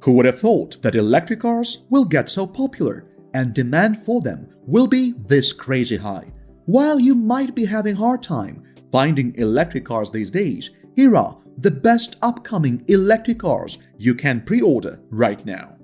Who would have thought that electric cars will get so popular and demand for them will be this crazy high? While you might be having a hard time finding electric cars these days, here are the best upcoming electric cars you can pre-order right now.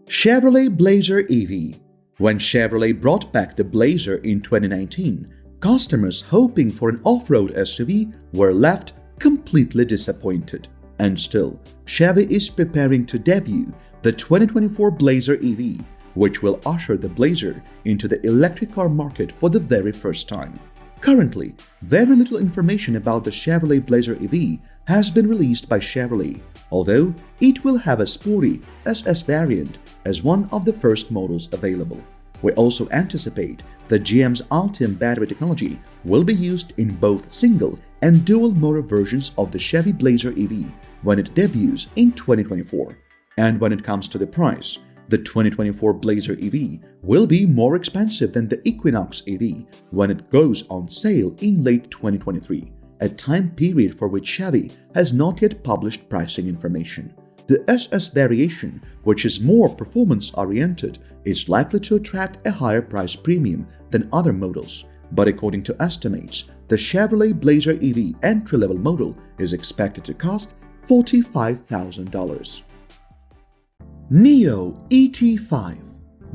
Chevrolet Blazer EV. When Chevrolet brought back the Blazer in 2019, customers hoping for an off-road SUV were left completely disappointed. And still, Chevy is preparing to debut the 2024 Blazer EV, which will usher the Blazer into the electric car market for the very first time. Currently, very little information about the Chevrolet Blazer EV has been released by Chevrolet, although it will have a sporty SS variant as one of the first models available. We also anticipate that GM's Ultium battery technology will be used in both single and dual motor versions of the Chevy Blazer EV when it debuts in 2024. And when it comes to the price, the 2024 Blazer EV will be more expensive than the EQUINOX EV when it goes on sale in late 2023, a time period for which Chevy has not yet published pricing information. The SS variation, which is more performance-oriented, is likely to attract a higher price premium than other models, but according to estimates, the Chevrolet Blazer EV entry-level model is expected to cost $45,000. NIO ET5.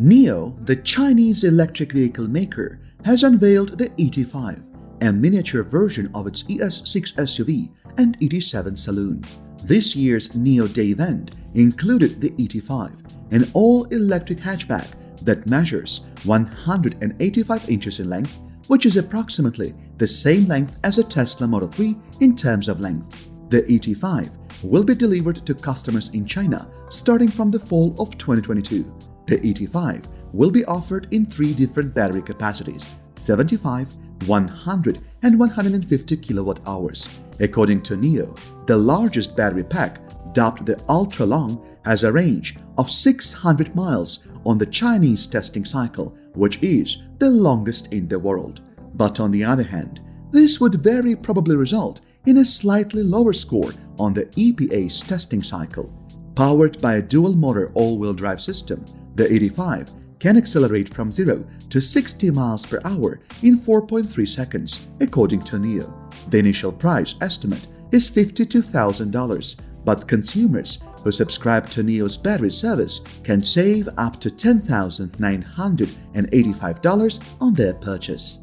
NIO, the Chinese electric vehicle maker, has unveiled the ET5, a miniature version of its ES6 SUV and ET7 saloon. This year's NIO Day event included the ET5, an all-electric hatchback that measures 185 inches in length, which is approximately the same length as a Tesla Model 3 in terms of length. The ET5 will be delivered to customers in China starting from the fall of 2022. The ET5 will be offered in 3 different battery capacities: 75, 100 and 150 kilowatt-hours. According to NIO, the largest battery pack, dubbed the Ultra Long, has a range of 600 miles on the Chinese testing cycle, which is the longest in the world. But on the other hand, this would very probably result in a slightly lower score on the EPA's testing cycle. Powered by a dual-motor all-wheel drive system, the ET5 can accelerate from 0 to 60 miles per hour in 4.3 seconds, according to NIO. The initial price estimate is $52,000, but consumers who subscribe to NIO's battery service can save up to $10,985 on their purchase.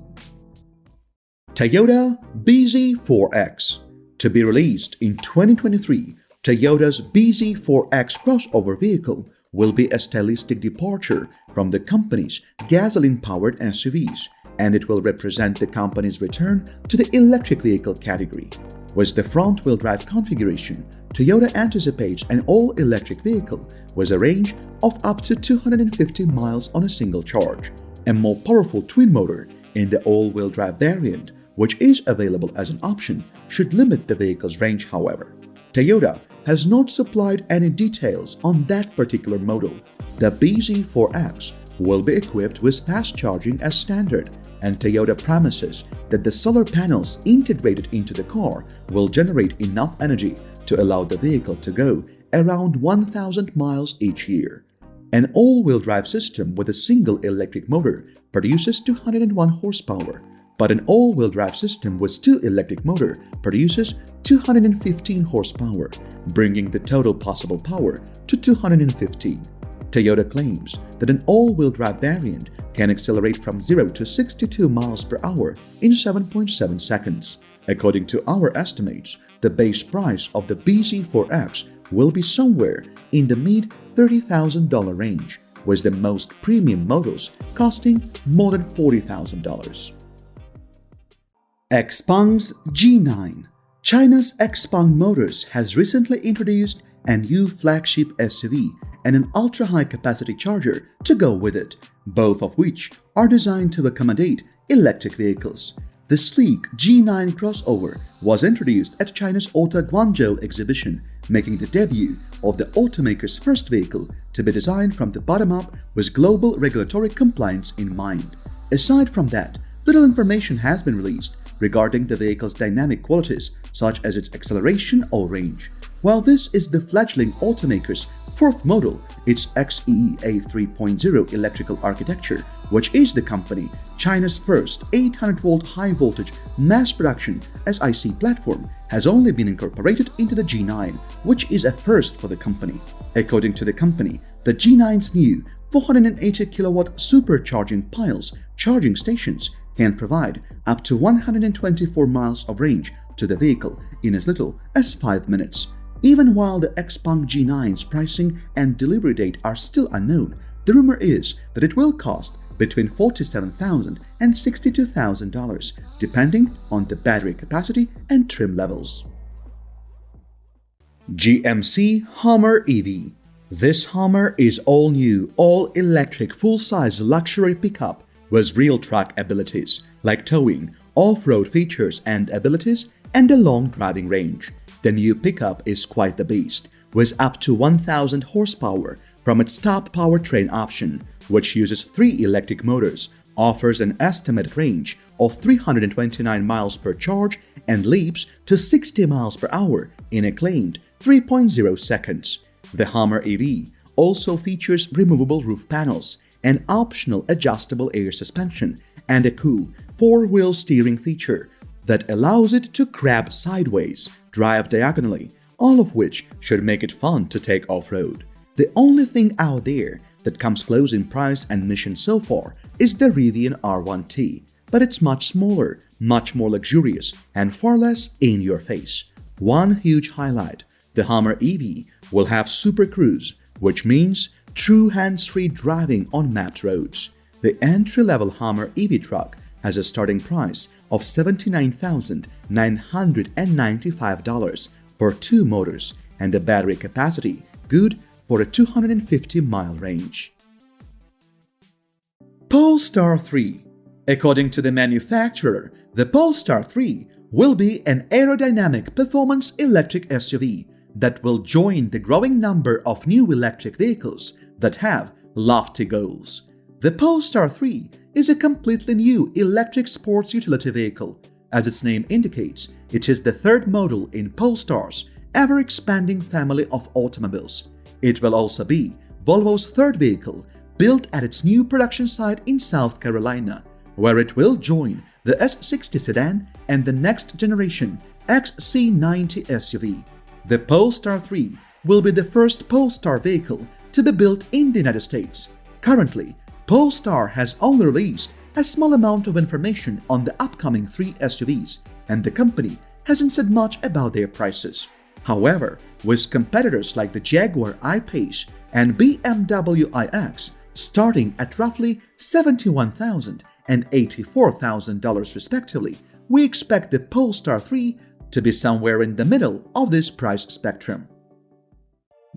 Toyota BZ4X. To be released in 2023, Toyota's BZ4X crossover vehicle will be a stylistic departure from the company's gasoline-powered SUVs, and it will represent the company's return to the electric vehicle category. With the front-wheel drive configuration, Toyota anticipates an all-electric vehicle with a range of up to 250 miles on a single charge. A more powerful twin motor in the all-wheel drive variant, which is available as an option, should limit the vehicle's range, however. Toyota has not supplied any details on that particular model. The BZ4X will be equipped with fast charging as standard, and Toyota promises that the solar panels integrated into the car will generate enough energy to allow the vehicle to go around 1,000 miles each year. An all-wheel drive system with a single electric motor produces 201 horsepower, but an all-wheel drive system with 2 electric motors produces 215 horsepower, bringing the total possible power to 215. Toyota claims that an all-wheel drive variant can accelerate from 0 to 62 miles per hour in 7.7 seconds. According to our estimates, the base price of the BZ4X will be somewhere in the mid-$30,000 range, with the most premium models costing more than $40,000. XPENG'S G9. China's XPENG Motors has recently introduced a new flagship SUV and an ultra-high capacity charger to go with it, both of which are designed to accommodate electric vehicles. The sleek G9 crossover was introduced at China's Auto Guangzhou exhibition, making the debut of the automaker's first vehicle to be designed from the bottom up with global regulatory compliance in mind. Aside from that, little information has been released regarding the vehicle's dynamic qualities, such as its acceleration or range. While this is the fledgling automaker's fourth model, its XEEA 3.0 electrical architecture, which is the company China's first 800-volt high-voltage mass production SiC platform, has only been incorporated into the G9, which is a first for the company. According to the company, the G9's new 480 kilowatt supercharging piles charging stations can provide up to 124 miles of range to the vehicle in as little as 5 minutes. Even while the XPENG G9's pricing and delivery date are still unknown, the rumor is that it will cost between $47,000 and $62,000, depending on the battery capacity and trim levels. GMC Hummer EV. This Hummer is all-new, all-electric, full-size luxury pickup with real truck abilities like towing, off-road features and abilities, and a long driving range. The new pickup is quite the beast, with up to 1,000 horsepower from its top powertrain option, which uses 3 electric motors, offers an estimated range of 329 miles per charge, and leaps to 60 miles per hour in a claimed 3.0 seconds. The Hummer EV also features removable roof panels, an optional adjustable air suspension, and a cool 4-wheel steering feature that allows it to grab sideways, drive diagonally, all of which should make it fun to take off-road. The only thing out there that comes close in price and mission so far is the Rivian R1T, but it's much smaller, much more luxurious, and far less in your face. One huge highlight: the Hummer EV will have Super Cruise, which means true hands-free driving on mapped roads. The entry-level Hummer EV truck has a starting price of $79,995 for 2 motors and a battery capacity good for a 250-mile range. Polestar 3. According to the manufacturer, the Polestar 3 will be an aerodynamic performance electric SUV that will join the growing number of new electric vehicles that have lofty goals. The Polestar 3 is a completely new electric sports utility vehicle. As its name indicates, it is the third model in Polestar's ever-expanding family of automobiles. It will also be Volvo's third vehicle, built at its new production site in South Carolina, where it will join the S60 sedan and the next-generation XC90 SUV. The Polestar 3 will be the first Polestar vehicle to be built in the United States. Currently, Polestar has only released a small amount of information on the upcoming 3 SUVs, and the company hasn't said much about their prices. However, with competitors like the Jaguar I-Pace and BMW iX starting at roughly $71,000 and $84,000 respectively, we expect the Polestar 3 to be somewhere in the middle of this price spectrum.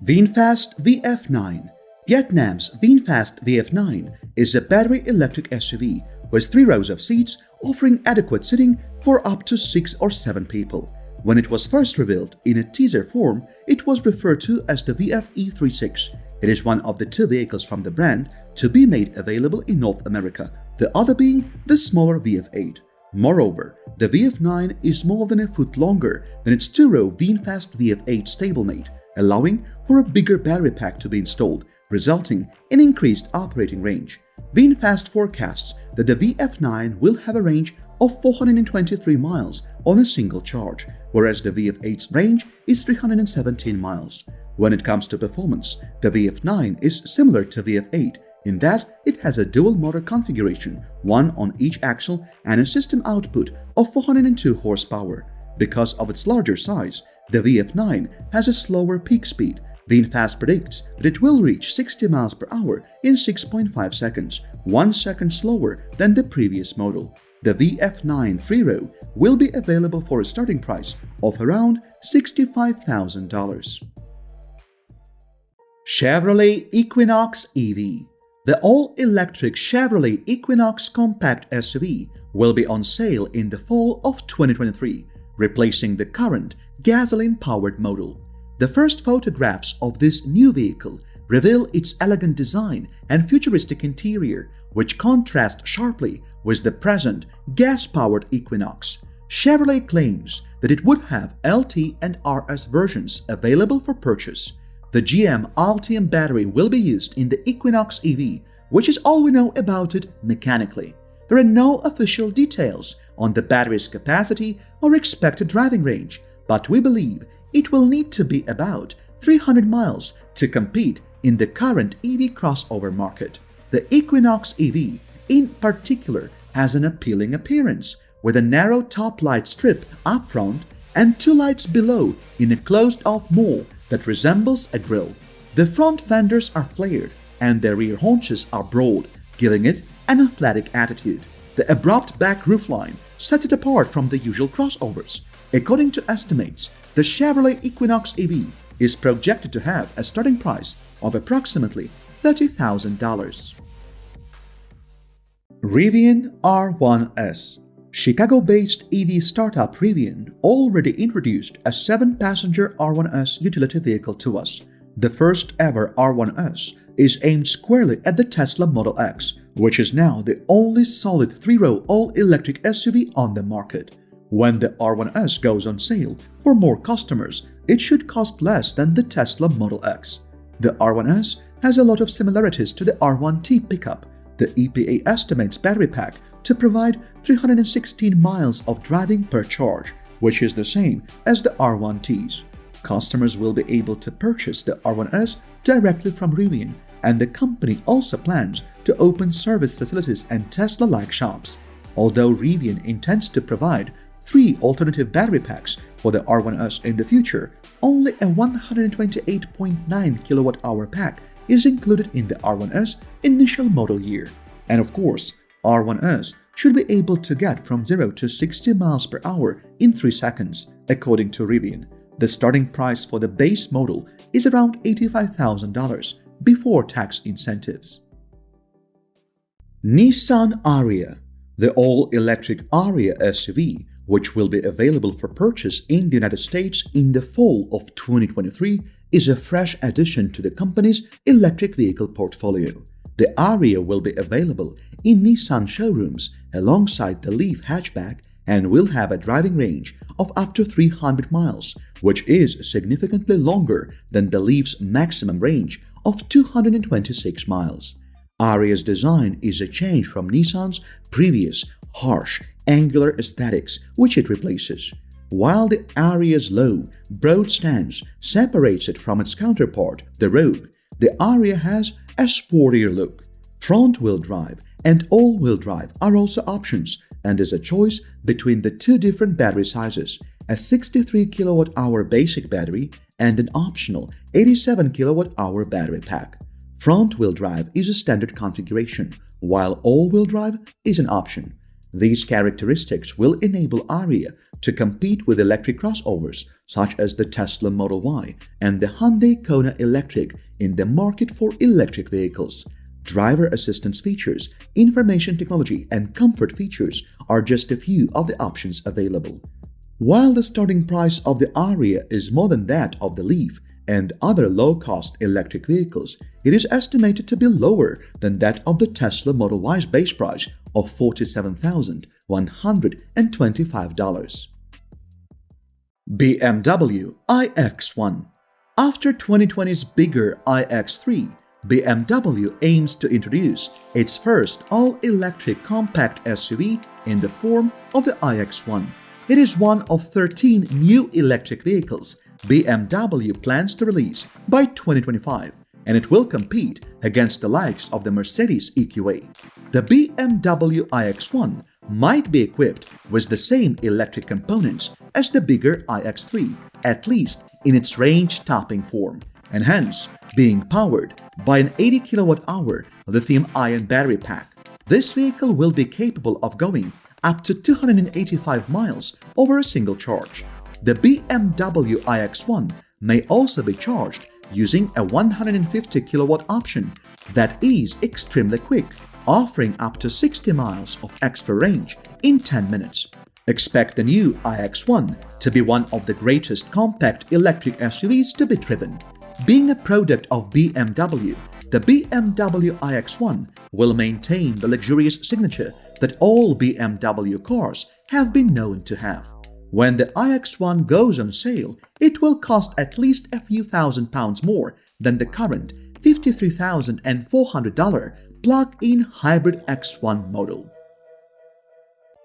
VinFast VF9. Vietnam's VinFast VF9 is a battery electric SUV with 3 rows of seats, offering adequate seating for up to 6 or 7 people. When it was first revealed in a teaser form, it was referred to as the VF-E36. It is one of the 2 vehicles from the brand to be made available in North America, the other being the smaller VF8. Moreover, the VF9 is more than a foot longer than its 2-row VinFast VF8 stablemate, allowing for a bigger battery pack to be installed, resulting in increased operating range. VinFast forecasts that the VF9 will have a range of 423 miles on a single charge, whereas the VF8's range is 317 miles. When it comes to performance, the VF9 is similar to VF8 in that it has a dual motor configuration, one on each axle, and a system output of 402 horsepower. Because of its larger size, the VF9 has a slower peak speed. VinFast predicts that it will reach 60 miles per hour in 6.5 seconds, 1 second slower than the previous model. The VF9 3-row will be available for a starting price of around $65,000. Chevrolet EQUINOX EV. The all-electric Chevrolet EQUINOX compact SUV will be on sale in the fall of 2023, replacing the current gasoline-powered model. The first photographs of this new vehicle reveal its elegant design and futuristic interior, which contrast sharply with the present gas-powered Equinox. Chevrolet claims that it would have LT and RS versions available for purchase. The GM Ultium battery will be used in the EQUINOX EV, which is all we know about it mechanically. There are no official details on the battery's capacity or expected driving range, but we believe it will need to be about 300 miles to compete in the current EV crossover market. The EQUINOX EV, in particular, has an appealing appearance, with a narrow top light strip up front and two lights below in a closed-off mold that resembles a grille. The front fenders are flared and the rear haunches are broad, giving it an athletic attitude. The abrupt back roofline sets it apart from the usual crossovers. According to estimates, the Chevrolet EQUINOX EV is projected to have a starting price of approximately $30,000. Rivian R1S. Chicago-based EV startup Rivian already introduced a 7-passenger R1S utility vehicle to us. The first ever R1S is aimed squarely at the Tesla Model X, which is now the only solid 3-row all-electric SUV on the market. When the R1S goes on sale for more customers, it should cost less than the Tesla Model X. The R1S has a lot of similarities to the R1T pickup. The EPA estimates battery pack to provide 316 miles of driving per charge, which is the same as the R1Ts. Customers will be able to purchase the R1S directly from Rivian, and the company also plans to open service facilities and Tesla-like shops. Although Rivian intends to provide 3 alternative battery packs for the R1S in the future, only a 128.9 kWh pack is included in the R1S initial model year. And of course, R1S should be able to get from 0 to 60 miles per hour in 3 seconds, according to Rivian. The starting price for the base model is around $85,000 before tax incentives. Nissan ARIYA. The all-electric ARIYA SUV, which will be available for purchase in the United States in the fall of 2023, is a fresh addition to the company's electric vehicle portfolio. The ARIYA will be available in Nissan showrooms alongside the Leaf hatchback and will have a driving range of up to 300 miles, which is significantly longer than the Leaf's maximum range of 226 miles. ARIYA's design is a change from Nissan's previous harsh, angular aesthetics, which it replaces. While the ARIYA's low, broad stance separates it from its counterpart, the Rogue, the ARIYA has a sportier look. Front-wheel drive and all-wheel drive are also options, and is a choice between the 2 different battery sizes, a 63 kWh basic battery and an optional 87 kWh battery pack. Front-wheel drive is a standard configuration, while all-wheel drive is an option. These characteristics will enable ARIYA to compete with electric crossovers such as the Tesla Model Y and the Hyundai Kona Electric in the market for electric vehicles. Driver assistance features, information technology, and comfort features are just a few of the options available. While the starting price of the ARIYA is more than that of the Leaf and other low-cost electric vehicles, it is estimated to be lower than that of the Tesla Model Y's base price of $47,125. BMW iX1. After 2020's bigger iX3, BMW aims to introduce its first all-electric compact SUV in the form of the iX1. It is one of 13 new electric vehicles BMW plans to release by 2025, and it will compete against the likes of the Mercedes EQA. The BMW iX1 might be equipped with the same electric components as the bigger iX3, at least in its range-topping form, and hence being powered by an 80 kWh lithium-ion battery pack. This vehicle will be capable of going up to 285 miles over a single charge. The BMW iX1 may also be charged using a 150 kW option that is extremely quick, offering up to 60 miles of extra range in 10 minutes. Expect the new iX1 to be one of the greatest compact electric SUVs to be driven. Being a product of BMW, the BMW iX1 will maintain the luxurious signature that all BMW cars have been known to have. When the iX1 goes on sale, it will cost at least a few £1,000s more than the current $53,400 plug-in hybrid X1 model.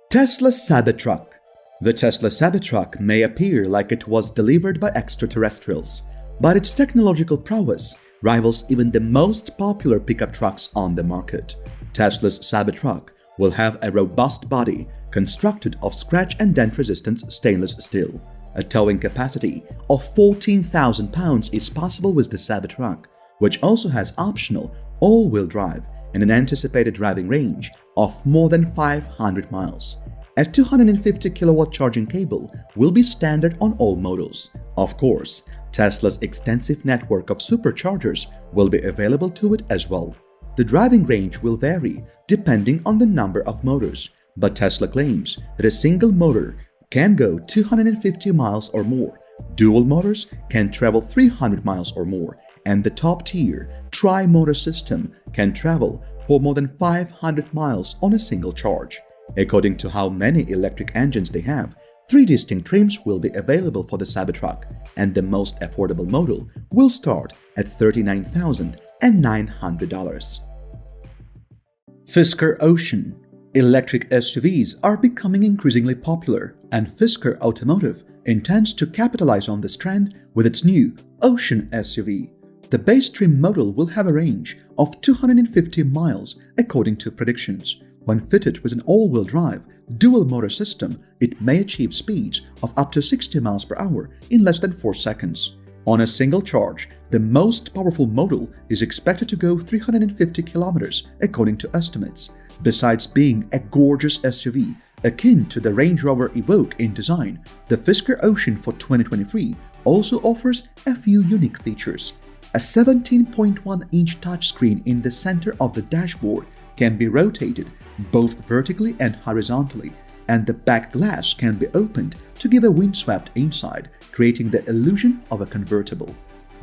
Tesla Cybertruck. The Tesla Cybertruck may appear like it was delivered by extraterrestrials, but its technological prowess rivals even the most popular pickup trucks on the market. Tesla's Cybertruck will have a robust body constructed of scratch and dent-resistant stainless steel. A towing capacity of 14,000 pounds is possible with the Cybertruck, which also has optional all-wheel drive and an anticipated driving range of more than 500 miles. A 250 kilowatt charging cable will be standard on all models. Of course, Tesla's extensive network of superchargers will be available to it as well. The driving range will vary depending on the number of motors, but Tesla claims that a single motor can go 250 miles or more, dual motors can travel 300 miles or more, and the top-tier tri-motor system can travel for more than 500 miles on a single charge. According to how many electric engines they have, 3 distinct trims will be available for the Cybertruck, and the most affordable model will start at $39,900. FISKER Ocean. Electric SUVs are becoming increasingly popular, and FISKER Automotive intends to capitalize on this trend with its new Ocean SUV. The base trim model will have a range of 250 miles according to predictions. When fitted with an all-wheel drive, dual-motor system, it may achieve speeds of up to 60 miles per hour in less than 4 seconds. On a single charge, the most powerful model is expected to go 350 kilometers according to estimates. Besides being a gorgeous SUV akin to the Range Rover Evoque in design, the FISKER Ocean for 2023 also offers a few unique features. A 17.1-inch touchscreen in the center of the dashboard can be rotated both vertically and horizontally, and the back glass can be opened to give a windswept inside, creating the illusion of a convertible.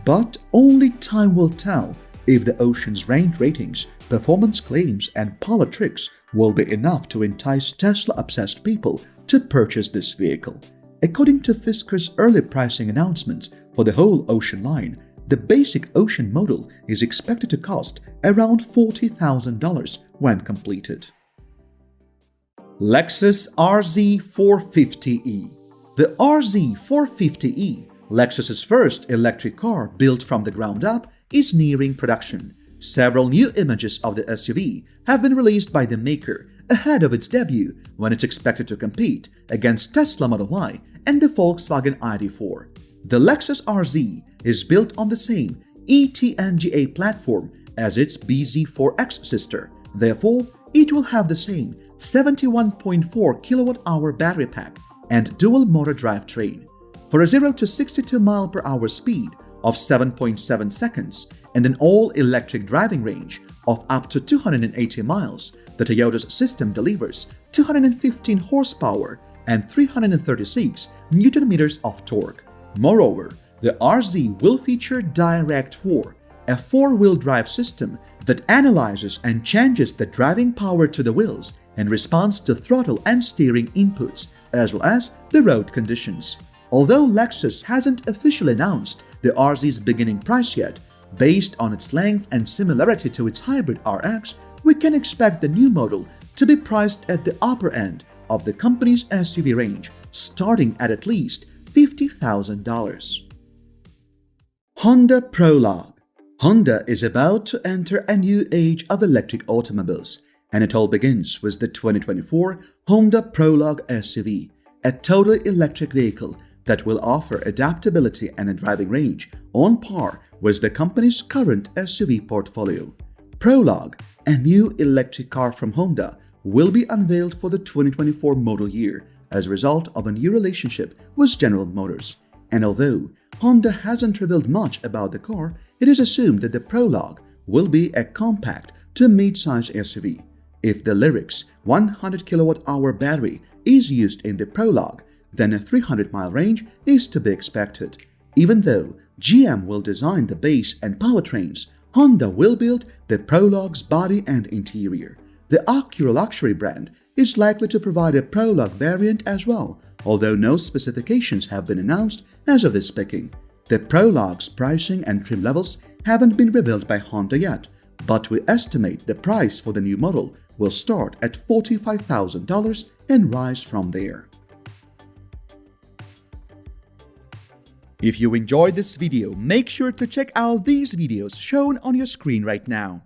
But only time will tell if the Ocean's range ratings, performance claims, and power tricks will be enough to entice Tesla-obsessed people to purchase this vehicle. According to FISKER's early pricing announcements for the whole Ocean line, the basic Ocean model is expected to cost around $40,000 when completed. Lexus RZ450e. The RZ450e, Lexus's first electric car built from the ground up, is nearing production. Several new images of the SUV have been released by the maker ahead of its debut, when it's expected to compete against Tesla Model Y and the Volkswagen ID.4. The Lexus RZ is built on the same ETNGA platform as its BZ4X sister. Therefore, it will have the same 71.4 kilowatt-hour battery pack and dual-motor drivetrain. For a 0 to 62 mile/hour speed of 7.7 seconds and an all-electric driving range of up to 280 miles, the Toyota's system delivers 215 horsepower and 336 Nm of torque. Moreover, the RZ will feature Direct 4, a 4-wheel drive system that analyzes and changes the driving power to the wheels in response to throttle and steering inputs, as well as the road conditions. Although Lexus hasn't officially announced the RZ's beginning price yet, based on its length and similarity to its hybrid RX, we can expect the new model to be priced at the upper end of the company's SUV range, starting at least $50,000. Honda Prologue. Honda is about to enter a new age of electric automobiles, and it all begins with the 2024 Honda Prologue SUV, a totally electric vehicle that will offer adaptability and a driving range on par with the company's current SUV portfolio. Prologue, a new electric car from Honda, will be unveiled for the 2024 model year as a result of a new relationship with General Motors. And although Honda hasn't revealed much about the car, it is assumed that the Prologue will be a compact to mid-size SUV. If the Lyric's 100 kilowatt-hour battery is used in the Prologue, then a 300-mile range is to be expected. Even though GM will design the base and powertrains, Honda will build the Prologue's body and interior. The Acura luxury brand is likely to provide a PROLOGUE variant as well, although no specifications have been announced as of this picking. The PROLOGUE's pricing and trim levels haven't been revealed by Honda yet, but we estimate the price for the new model will start at $45,000 and rise from there. If you enjoyed this video, make sure to check out these videos shown on your screen right now.